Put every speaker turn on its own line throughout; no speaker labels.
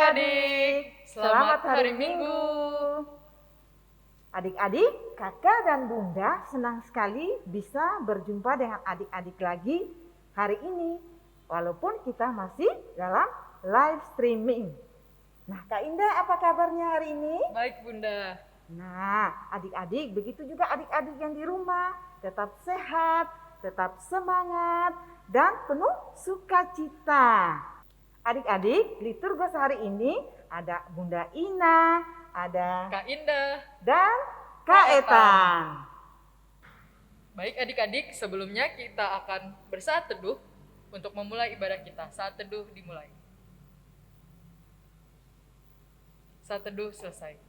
adik-adik, selamat hari Minggu.
Adik-adik, kakak dan bunda senang sekali bisa berjumpa dengan adik-adik lagi hari ini. Walaupun kita masih dalam live streaming. Nah, Kak Indah, apa kabarnya hari ini?
Baik Bunda.
Nah, adik-adik, begitu juga adik-adik yang di rumah. Tetap sehat, tetap semangat, dan penuh sukacita. Adik-adik, liturgos hari ini ada Bunda Ina, ada
Kak Indah,
dan Kak Etan.
Baik adik-adik, sebelumnya kita akan bersaat teduh untuk memulai ibadah kita. Saat teduh dimulai. Saat teduh selesai.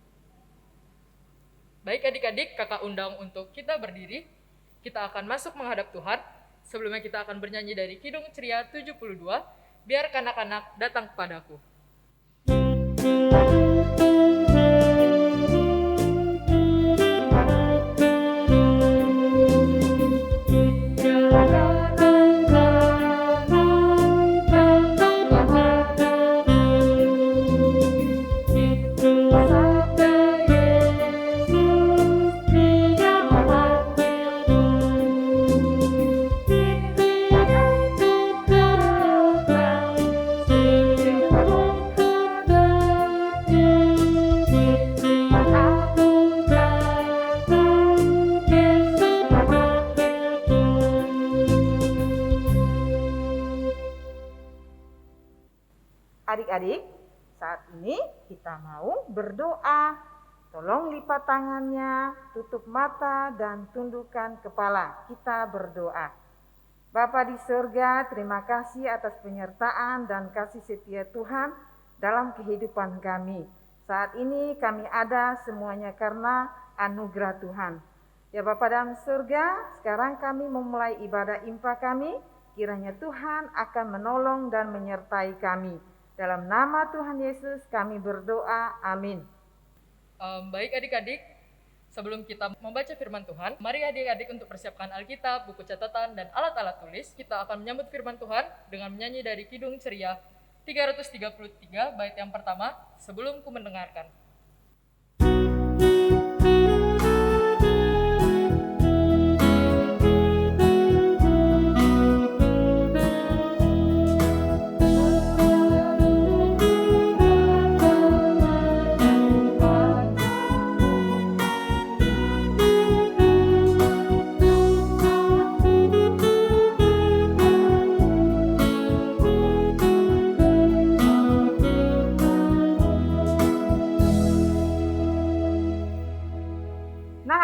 Baik adik-adik, kakak undang untuk kita berdiri. Kita akan masuk menghadap Tuhan. Sebelumnya kita akan bernyanyi dari Kidung Ceria 72. Biar kanak-kanak datang kepadaku.
Adik-adik, saat ini kita mau berdoa. Tolong lipat tangannya, tutup mata, dan tundukkan kepala. Kita berdoa. Bapa di surga, terima kasih atas penyertaan dan kasih setia Tuhan dalam kehidupan kami. Saat ini kami ada semuanya karena anugerah Tuhan. Ya Bapa dalam surga, sekarang kami memulai ibadah impa kami. Kiranya Tuhan akan menolong dan menyertai kami. Dalam nama Tuhan Yesus kami berdoa, amin.
Baik adik-adik, sebelum kita membaca firman Tuhan, mari adik-adik untuk persiapkan Alkitab, buku catatan, dan alat-alat tulis. Kita akan menyambut firman Tuhan dengan menyanyi dari Kidung Ceria 333, bait yang pertama, Sebelum Ku Mendengarkan.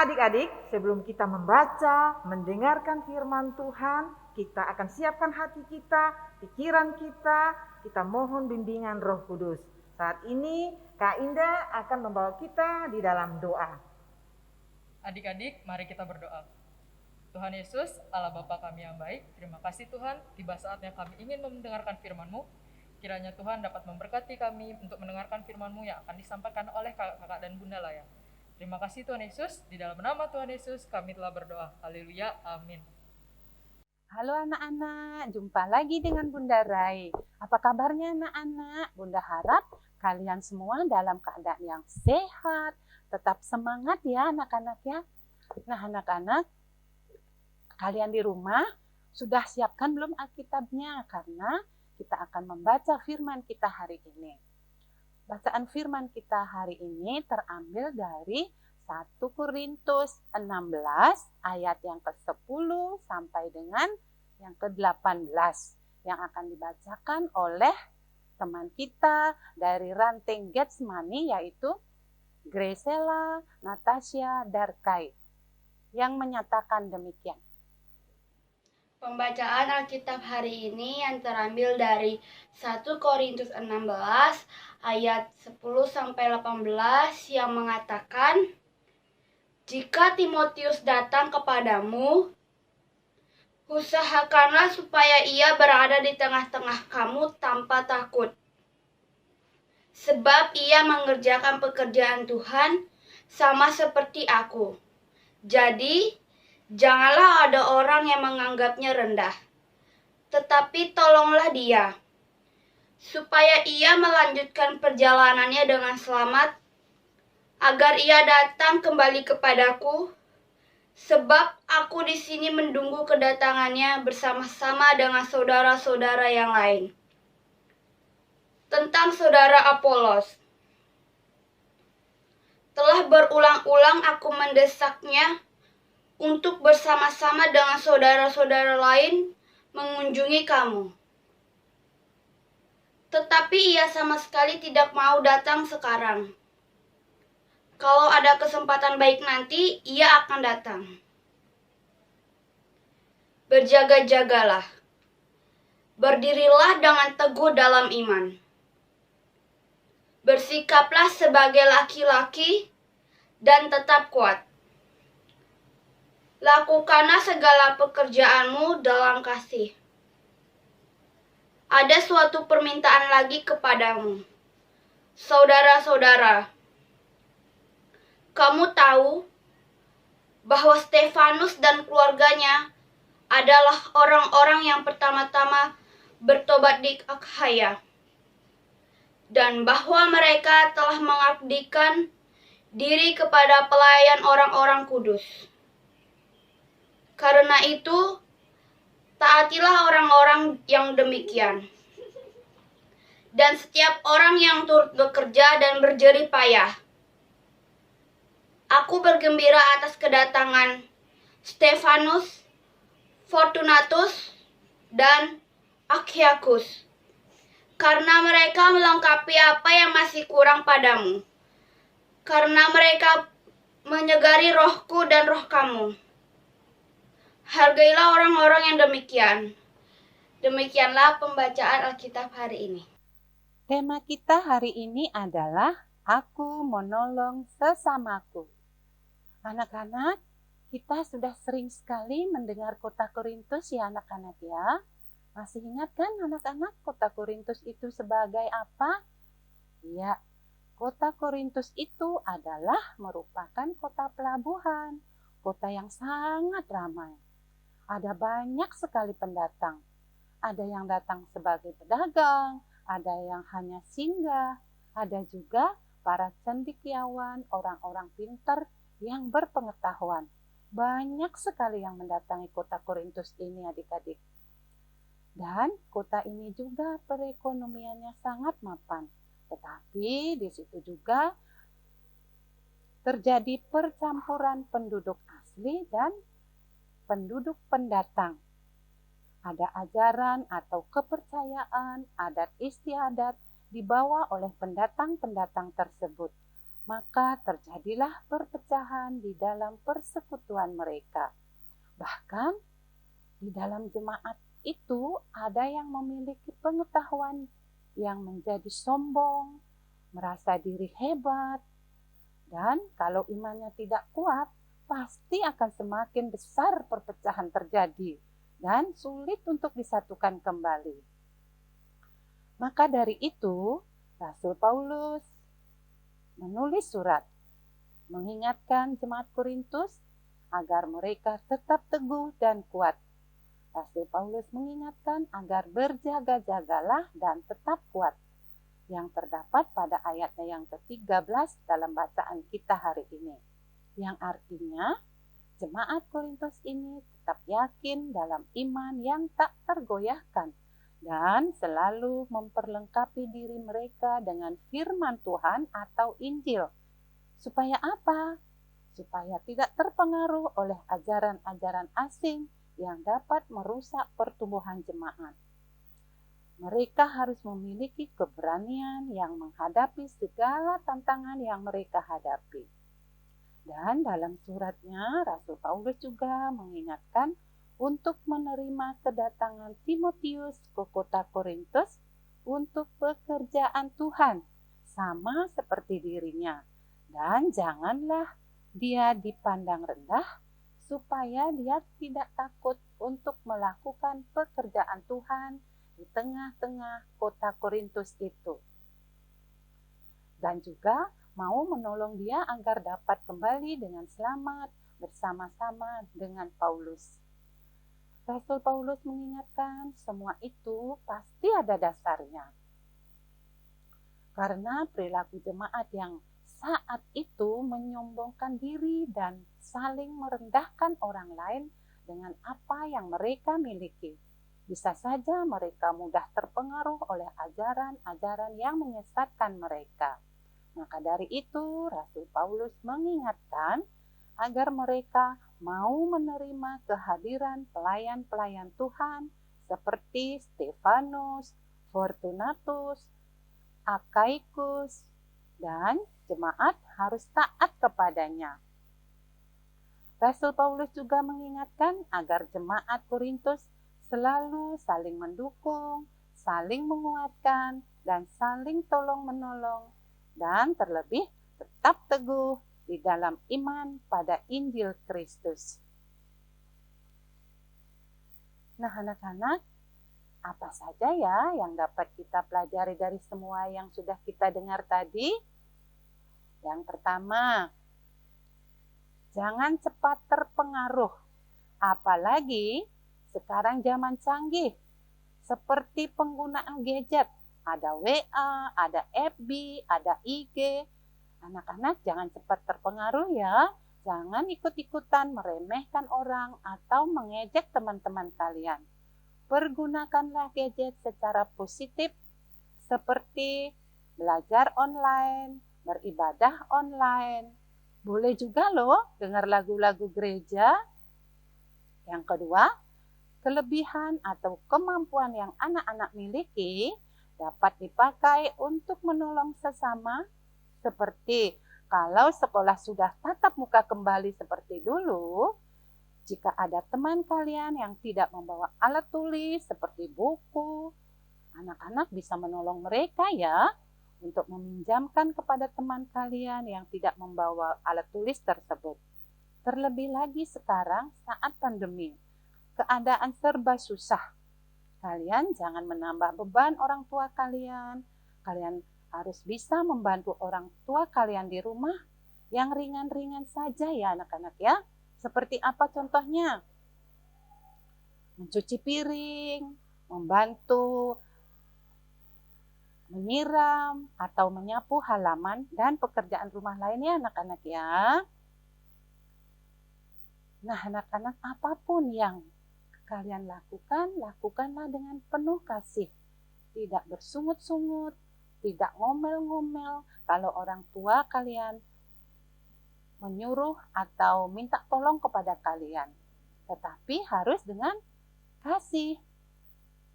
Adik-adik, sebelum kita membaca, mendengarkan firman Tuhan, kita akan siapkan hati kita, pikiran kita mohon bimbingan Roh Kudus. Saat ini, Kak Indah akan membawa kita di dalam doa.
Adik-adik, mari kita berdoa. Tuhan Yesus, Allah Bapa kami yang baik, terima kasih Tuhan, tiba saatnya kami ingin mendengarkan firman-Mu. Kiranya Tuhan dapat memberkati kami untuk mendengarkan firman-Mu yang akan disampaikan oleh kakak dan bunda Laya. Terima kasih Tuhan Yesus, di dalam nama Tuhan Yesus kami telah berdoa. Haleluya, amin.
Halo anak-anak, jumpa lagi dengan Bunda Rai. Apa kabarnya anak-anak? Bunda harap kalian semua dalam keadaan yang sehat, tetap semangat ya anak-anak ya. Nah anak-anak, kalian di rumah sudah siapkan belum Alkitabnya? Karena kita akan membaca firman kita hari ini. Bacaan firman kita hari ini terambil dari 1 Korintus 16 ayat yang ke-10 sampai dengan yang ke-18 yang akan dibacakan oleh teman kita dari Ranting Getsemani yaitu Graciela Natasha Darkai yang menyatakan demikian.
Pembacaan Alkitab hari ini yang terambil dari 1 Korintus 16 ayat 10-18 yang mengatakan, "Jika Timotius datang kepadamu, usahakanlah supaya ia berada di tengah-tengah kamu tanpa takut. Sebab ia mengerjakan pekerjaan Tuhan sama seperti aku. Jadi, janganlah ada orang yang menganggapnya rendah, tetapi tolonglah dia, supaya ia melanjutkan perjalanannya dengan selamat, agar ia datang kembali kepadaku, sebab aku di sini menunggu kedatangannya bersama-sama dengan saudara-saudara yang lain. Tentang saudara Apolos, telah berulang-ulang aku mendesaknya untuk bersama-sama dengan saudara-saudara lain mengunjungi kamu. Tetapi ia sama sekali tidak mau datang sekarang. Kalau ada kesempatan baik nanti, ia akan datang. Berjaga-jagalah. Berdirilah dengan teguh dalam iman. Bersikaplah sebagai laki-laki dan tetap kuat. Lakukanlah segala pekerjaanmu dalam kasih. Ada suatu permintaan lagi kepadamu. Saudara-saudara, kamu tahu bahwa Stefanus dan keluarganya adalah orang-orang yang pertama-tama bertobat di Akhaya, dan bahwa mereka telah mengabdikan diri kepada pelayan orang-orang kudus. Karena itu, taatilah orang-orang yang demikian. Dan setiap orang yang turut bekerja dan berjerih payah. Aku bergembira atas kedatangan Stefanus, Fortunatus, dan Akhyakus, karena mereka melengkapi apa yang masih kurang padamu. Karena mereka menyegari rohku dan roh kamu. Hargailah orang-orang yang demikian. Demikianlah pembacaan Alkitab hari ini.
Tema kita hari ini adalah Aku Menolong Sesamaku. Anak-anak, kita sudah sering sekali mendengar kota Korintus ya anak-anak ya. Masih ingat kan anak-anak kota Korintus itu sebagai apa? Ya, kota Korintus itu adalah merupakan kota pelabuhan, kota yang sangat ramai. Ada banyak sekali pendatang. Ada yang datang sebagai pedagang, ada yang hanya singgah, ada juga para cendekiawan, orang-orang pintar yang berpengetahuan. Banyak sekali yang mendatangi kota Korintus ini adik-adik. Dan kota ini juga perekonomiannya sangat mapan. Tetapi di situ juga terjadi percampuran penduduk asli dan penduduk pendatang. Ada ajaran atau kepercayaan, adat istiadat dibawa oleh pendatang-pendatang tersebut. Maka terjadilah perpecahan di dalam persekutuan mereka. Bahkan di dalam jemaat itu ada yang memiliki pengetahuan yang menjadi sombong, merasa diri hebat, dan kalau imannya tidak kuat, pasti akan semakin besar perpecahan terjadi dan sulit untuk disatukan kembali. Maka dari itu, Rasul Paulus menulis surat mengingatkan jemaat Korintus agar mereka tetap teguh dan kuat. Rasul Paulus mengingatkan agar berjaga-jagalah dan tetap kuat, yang terdapat pada ayatnya yang ke-13 dalam bacaan kita hari ini. Yang artinya, jemaat Korintus ini tetap yakin dalam iman yang tak tergoyahkan dan selalu memperlengkapi diri mereka dengan firman Tuhan atau Injil. Supaya apa? Supaya tidak terpengaruh oleh ajaran-ajaran asing yang dapat merusak pertumbuhan jemaat. Mereka harus memiliki keberanian yang menghadapi segala tantangan yang mereka hadapi. Dan dalam suratnya, Rasul Paulus juga mengingatkan untuk menerima kedatangan Timotius ke kota Korintus untuk pekerjaan Tuhan, sama seperti dirinya. Dan janganlah dia dipandang rendah, supaya dia tidak takut untuk melakukan pekerjaan Tuhan di tengah-tengah kota Korintus itu. Dan juga mau menolong dia agar dapat kembali dengan selamat bersama-sama dengan Paulus. Rasul Paulus mengingatkan semua itu pasti ada dasarnya. Karena perilaku jemaat yang saat itu menyombongkan diri dan saling merendahkan orang lain dengan apa yang mereka miliki. Bisa saja mereka mudah terpengaruh oleh ajaran-ajaran yang menyesatkan mereka. Maka dari itu, Rasul Paulus mengingatkan agar mereka mau menerima kehadiran pelayan-pelayan Tuhan seperti Stefanus, Fortunatus, Akaikus, dan jemaat harus taat kepadanya. Rasul Paulus juga mengingatkan agar jemaat Korintus selalu saling mendukung, saling menguatkan, dan saling tolong-menolong, dan terlebih tetap teguh di dalam iman pada Injil Kristus. Nah, anak-anak, apa saja ya yang dapat kita pelajari dari semua yang sudah kita dengar tadi? Yang pertama, jangan cepat terpengaruh, apalagi sekarang zaman canggih, seperti penggunaan gadget. Ada WA, ada FB, ada IG. Anak-anak jangan cepat terpengaruh ya. Jangan ikut-ikutan meremehkan orang atau mengejek teman-teman kalian. Pergunakanlah gadget secara positif seperti belajar online, beribadah online. Boleh juga loh dengar lagu-lagu gereja. Yang kedua, kelebihan atau kemampuan yang anak-anak miliki dapat dipakai untuk menolong sesama, seperti kalau sekolah sudah tatap muka kembali seperti dulu, jika ada teman kalian yang tidak membawa alat tulis seperti buku, anak-anak bisa menolong mereka ya untuk meminjamkan kepada teman kalian yang tidak membawa alat tulis tersebut. Terlebih lagi sekarang saat pandemi, keadaan serba susah. Kalian jangan menambah beban orang tua kalian. Kalian harus bisa membantu orang tua kalian di rumah yang ringan-ringan saja ya anak-anak ya. Seperti apa contohnya? Mencuci piring, membantu menyiram atau menyapu halaman dan pekerjaan rumah lainnya anak-anak ya. Nah anak-anak, apapun yang kalian lakukan, lakukanlah dengan penuh kasih. Tidak bersungut-sungut, tidak ngomel-ngomel kalau orang tua kalian menyuruh atau minta tolong kepada kalian. Tetapi harus dengan kasih.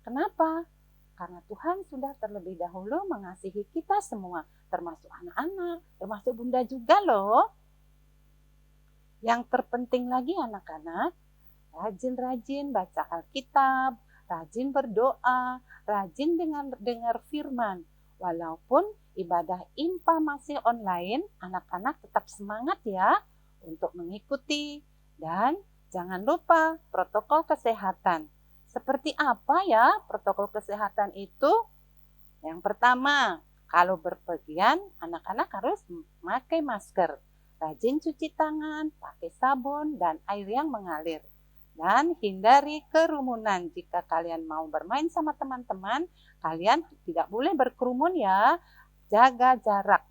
Kenapa? Karena Tuhan sudah terlebih dahulu mengasihi kita semua, termasuk anak-anak, termasuk bunda juga loh. Yang terpenting lagi anak-anak, rajin-rajin baca Alkitab, rajin berdoa, rajin dengar firman. Walaupun ibadah IMPA masih online, anak-anak tetap semangat ya untuk mengikuti. Dan jangan lupa protokol kesehatan. Seperti apa ya protokol kesehatan itu? Yang pertama, kalau berpergian, anak-anak harus memakai masker. Rajin cuci tangan, pakai sabun dan air yang mengalir. Dan hindari kerumunan. Jika kalian mau bermain sama teman-teman, kalian tidak boleh berkerumun ya. Jaga jarak.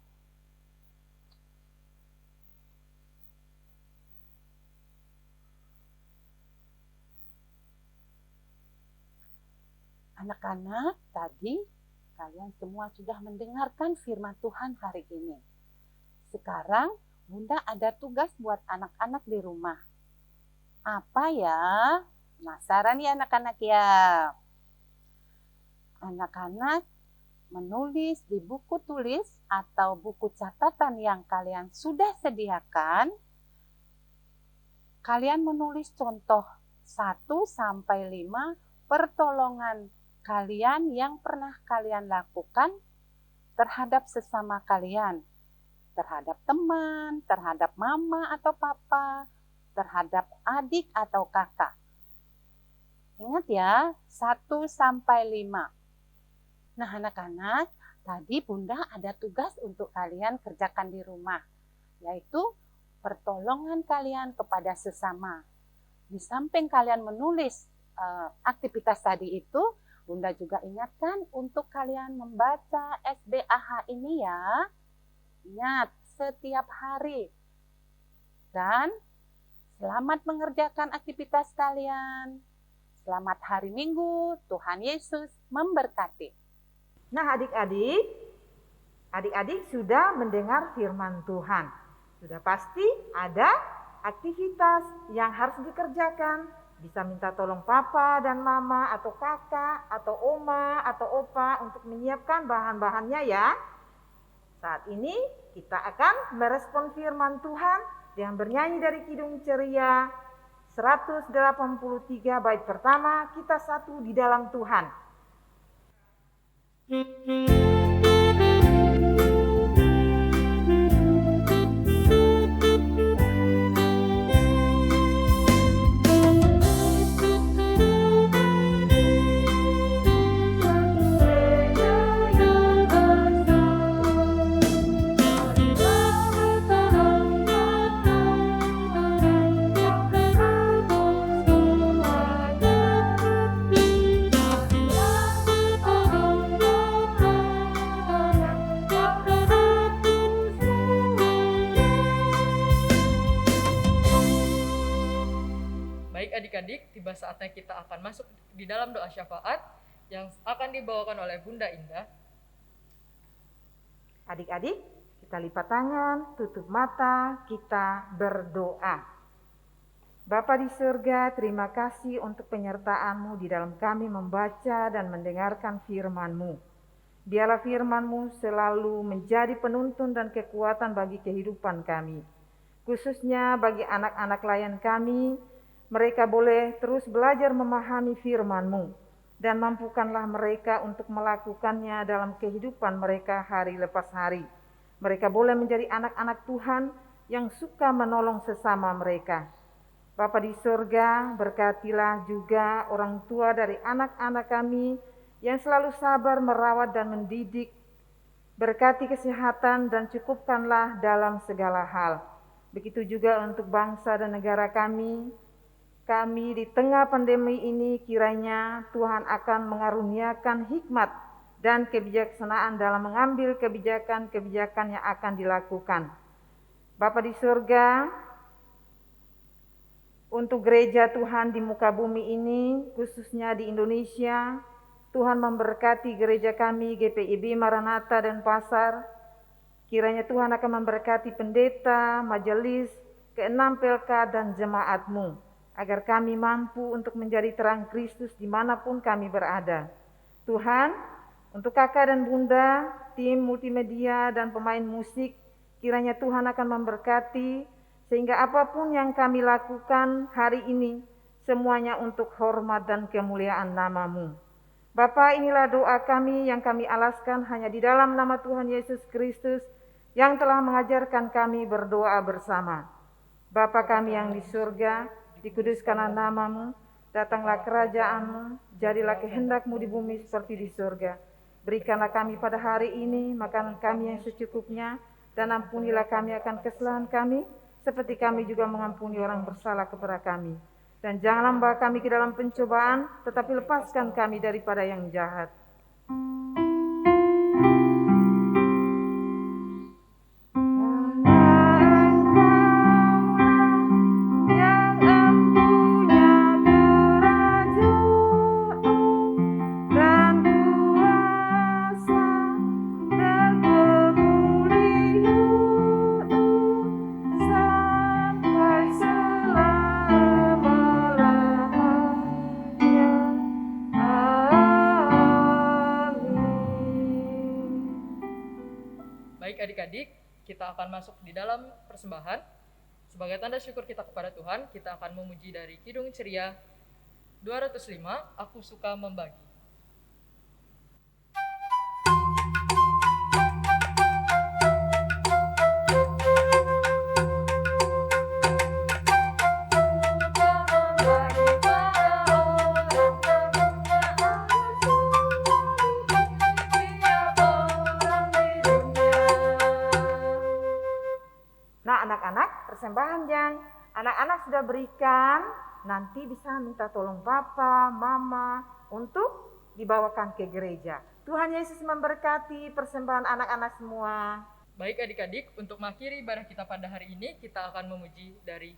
Anak-anak, tadi kalian semua sudah mendengarkan firman Tuhan hari ini. Sekarang Bunda ada tugas buat anak-anak di rumah. Apa ya? Penasaran ya anak-anak ya? Anak-anak menulis di buku tulis atau buku catatan yang kalian sudah sediakan. Kalian menulis contoh 1 sampai 5 pertolongan kalian yang pernah kalian lakukan terhadap sesama kalian. Terhadap teman, terhadap mama atau papa, terhadap adik atau kakak. Ingat ya, 1 sampai 5. Nah anak-anak, tadi Bunda ada tugas untuk kalian kerjakan di rumah, yaitu pertolongan kalian kepada sesama. Di samping kalian menulis aktivitas tadi itu, Bunda juga ingatkan untuk kalian membaca SBAH ini ya. Ingat, setiap hari. Dan selamat mengerjakan aktivitas kalian. Selamat hari Minggu, Tuhan Yesus memberkati.
Nah adik-adik sudah mendengar firman Tuhan. Sudah pasti ada aktivitas yang harus dikerjakan. Bisa minta tolong papa dan mama atau kakak atau oma atau opa untuk menyiapkan bahan-bahannya ya. Saat ini kita akan merespon firman Tuhan dengan bernyanyi dari Kidung Ceria 183 bait pertama, kita satu di dalam Tuhan.
Baik adik-adik, tiba saatnya kita akan masuk di dalam doa syafaat yang akan dibawakan oleh Bunda Indah.
Adik-adik, kita lipat tangan, tutup mata, kita berdoa. Bapa di surga, terima kasih untuk penyertaan-Mu di dalam kami membaca dan mendengarkan firman-Mu. Biarlah firman-Mu selalu menjadi penuntun dan kekuatan bagi kehidupan kami. Khususnya bagi anak-anak layan kami, mereka boleh terus belajar memahami firman-Mu dan mampukanlah mereka untuk melakukannya dalam kehidupan mereka hari lepas hari. Mereka boleh menjadi anak-anak Tuhan yang suka menolong sesama mereka. Bapa di surga, berkatilah juga orang tua dari anak-anak kami yang selalu sabar merawat dan mendidik. Berkati kesehatan dan cukupkanlah dalam segala hal. Begitu juga untuk bangsa dan negara kami. Kami di tengah pandemi ini kiranya Tuhan akan mengaruniakan hikmat dan kebijaksanaan dalam mengambil kebijakan-kebijakan yang akan dilakukan. Bapa di surga, untuk gereja Tuhan di muka bumi ini, khususnya di Indonesia, Tuhan memberkati gereja kami, GPIB, Maranatha, dan Pasar. Kiranya Tuhan akan memberkati pendeta, majelis, keenam PLK, dan jemaat-Mu, agar kami mampu untuk menjadi terang Kristus dimanapun kami berada. Tuhan, untuk kakak dan bunda, tim multimedia dan pemain musik, kiranya Tuhan akan memberkati, sehingga apapun yang kami lakukan hari ini, semuanya untuk hormat dan kemuliaan nama-Mu. Bapa, inilah doa kami yang kami alaskan hanya di dalam nama Tuhan Yesus Kristus, yang telah mengajarkan kami berdoa bersama. Bapa kami yang di surga, dikuduskanlah nama-Mu, datanglah kerajaan-Mu, jadilah kehendak-Mu di bumi seperti di surga. Berikanlah kami pada hari ini makanan kami yang secukupnya, dan ampunilah kami akan kesalahan kami, seperti kami juga mengampuni orang bersalah kepada kami. Dan janganlah membawa kami ke dalam pencobaan, tetapi lepaskan kami daripada yang jahat.
Baik adik-adik, kita akan masuk di dalam persembahan. Sebagai tanda syukur kita kepada Tuhan, kita akan memuji dari Kidung Ceria 205, Aku Suka Membagi.
Nah anak-anak, persembahan yang anak-anak sudah berikan, nanti bisa minta tolong papa, mama untuk dibawakan ke gereja. Tuhan Yesus memberkati persembahan anak-anak semua.
Baik adik-adik, untuk mengakhiri ibadah kita pada hari ini, kita akan memuji dari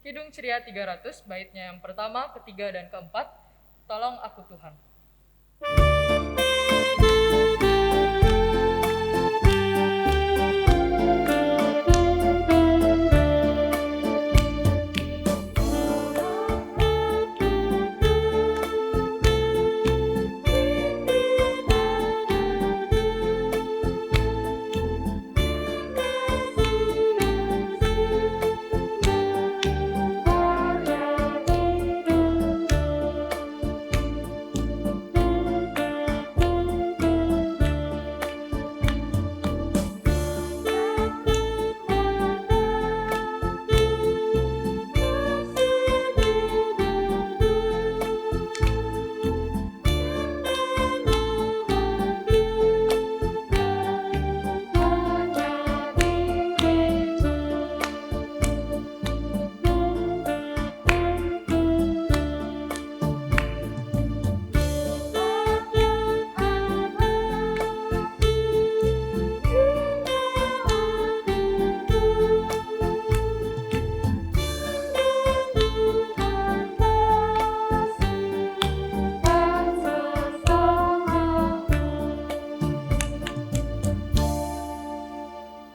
Kidung Ceria 300, baitnya yang pertama, ketiga, dan keempat, Tolong Aku Tuhan.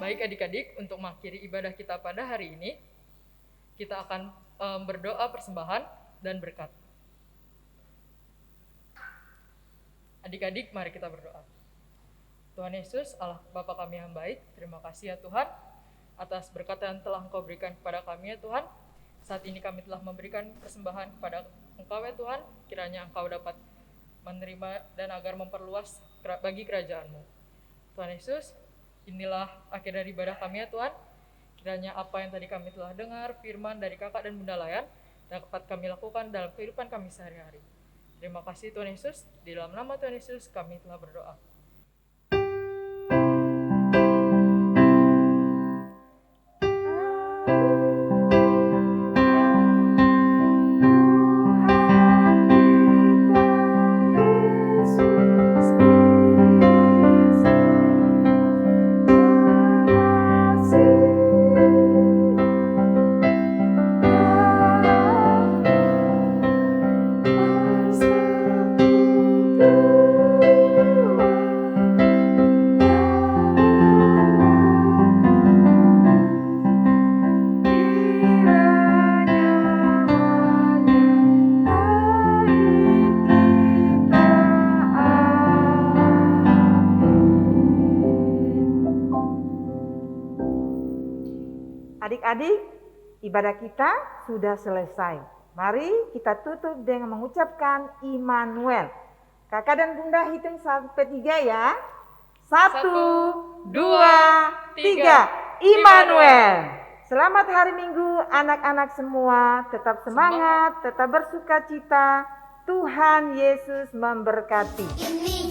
Baik adik-adik, untuk mengakhiri ibadah kita pada hari ini, kita akan berdoa persembahan dan berkat. Adik-adik, mari kita berdoa. Tuhan Yesus, Allah Bapa kami yang baik, terima kasih ya Tuhan, atas berkat yang telah Engkau berikan kepada kami ya Tuhan. Saat ini kami telah memberikan persembahan kepada Engkau ya Tuhan, kiranya Engkau dapat menerima dan agar memperluas bagi kerajaan-Mu. Tuhan Yesus, inilah akhir dari ibadah kami ya Tuhan. Kiranya apa yang tadi kami telah dengar, firman dari kakak dan bunda Layan, dapat kami lakukan dalam kehidupan kami sehari-hari. Terima kasih Tuhan Yesus, di dalam nama Tuhan Yesus kami telah berdoa.
Adik-adik, ibadah kita sudah selesai. Mari kita tutup dengan mengucapkan Immanuel. Kakak dan bunda hitung sampai 3 ya. 1, 2, 3. Immanuel. Selamat hari Minggu anak-anak semua. Tetap semangat, tetap bersuka cita. Tuhan Yesus memberkati.
Ini